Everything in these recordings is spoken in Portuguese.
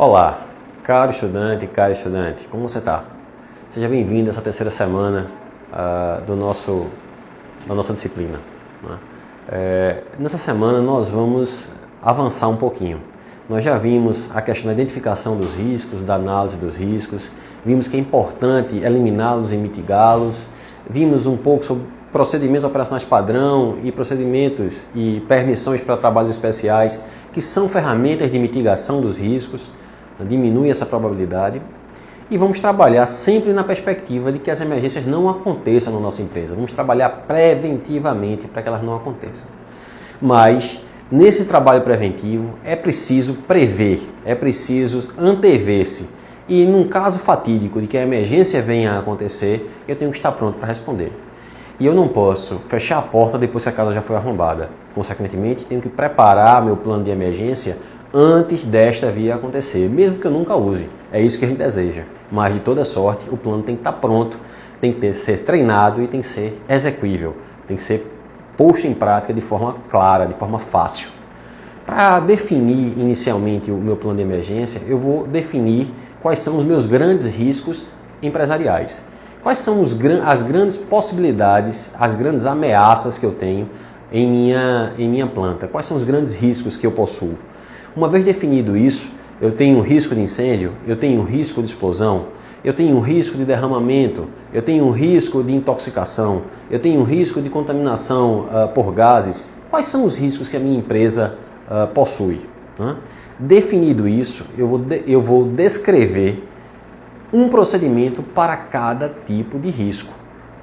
Olá, caro estudante, cara estudante, como você está? Seja bem-vindo a essa terceira semana da nossa disciplina. Nessa semana nós vamos avançar um pouquinho. Nós já vimos a questão da identificação dos riscos, da análise dos riscos, vimos que é importante eliminá-los e mitigá-los, vimos um pouco sobre procedimentos operacionais padrão e procedimentos e permissões para trabalhos especiais, que são ferramentas de mitigação dos riscos, diminui essa probabilidade. E vamos trabalhar sempre na perspectiva de que as emergências não aconteçam na nossa empresa. Vamos trabalhar preventivamente para que elas não aconteçam. Mas, nesse trabalho preventivo, é preciso prever, é preciso antever-se. E num caso fatídico de que a emergência venha a acontecer, eu tenho que estar pronto para responder. E eu não posso fechar a porta depois que a casa já foi arrombada. Consequentemente, tenho que preparar meu plano de emergência antes desta vir a acontecer, mesmo que eu nunca use. É isso que a gente deseja. Mas, de toda sorte, o plano tem que estar pronto, tem que ser treinado e tem que ser execuível. Tem que ser posto em prática de forma clara, de forma fácil. Para definir inicialmente o meu plano de emergência, eu vou definir quais são os meus grandes riscos empresariais. Quais são as grandes possibilidades, as grandes ameaças que eu tenho em minha planta? Quais são os grandes riscos que eu possuo? Uma vez definido isso, eu tenho um risco de incêndio, eu tenho um risco de explosão, eu tenho um risco de derramamento, eu tenho um risco de intoxicação, eu tenho um risco de contaminação por gases. Quais são os riscos que a minha empresa possui? Definido isso, eu vou descrever um procedimento para cada tipo de risco.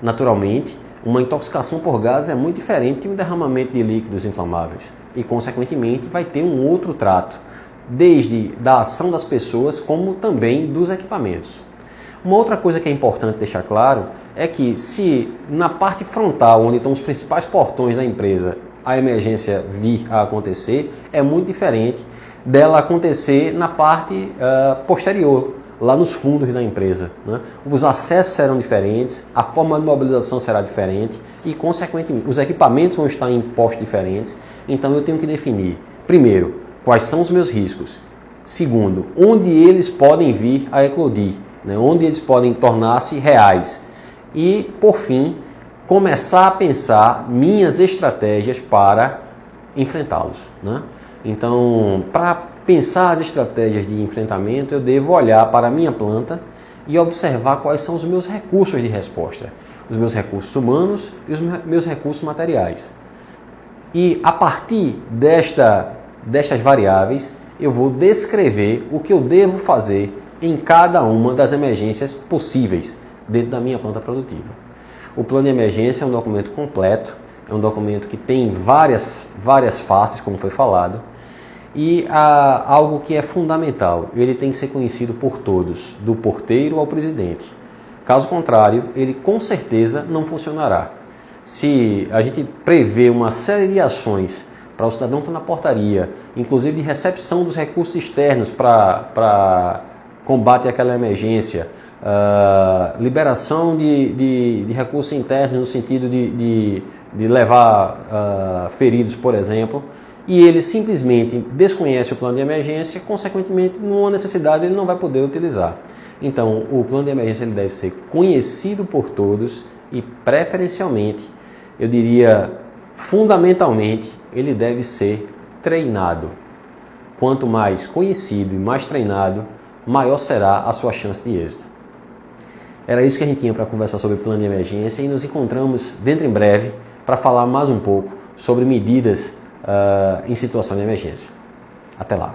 Naturalmente, uma intoxicação por gases é muito diferente de um derramamento de líquidos inflamáveis e, consequentemente, vai ter um outro trato, desde da ação das pessoas como também dos equipamentos. Uma outra coisa que é importante deixar claro é que se na parte frontal, onde estão os principais portões da empresa, a emergência vir a acontecer, é muito diferente dela acontecer na parte posterior, lá nos fundos da empresa. Os acessos serão diferentes, a forma de mobilização será diferente e, consequentemente, os equipamentos vão estar em postos diferentes. Então, eu tenho que definir, primeiro, quais são os meus riscos. Segundo, onde eles podem vir a eclodir, onde eles podem tornar-se reais. E, por fim, começar a pensar minhas estratégias para enfrentá-los. Então, para pensar as estratégias de enfrentamento, eu devo olhar para a minha planta e observar quais são os meus recursos de resposta, os meus recursos humanos e os meus recursos materiais. E a partir destas variáveis, eu vou descrever o que eu devo fazer em cada uma das emergências possíveis dentro da minha planta produtiva. O plano de emergência é um documento completo, é um documento que tem várias faces, como foi falado, e algo que é fundamental, ele tem que ser conhecido por todos, do porteiro ao presidente. Caso contrário, ele com certeza não funcionará. Se a gente prevê uma série de ações para o cidadão estar na portaria, inclusive de recepção dos recursos externos para combate àquela emergência, liberação de recursos internos no sentido de levar feridos, por exemplo, e ele simplesmente desconhece o plano de emergência, consequentemente, numa necessidade ele não vai poder utilizar. Então, o plano de emergência ele deve ser conhecido por todos e, preferencialmente, eu diria, fundamentalmente, ele deve ser treinado. Quanto mais conhecido e mais treinado, maior será a sua chance de êxito. Era isso que a gente tinha para conversar sobre o plano de emergência e nos encontramos dentro em breve para falar mais um pouco sobre medidas em situação de emergência. Até lá.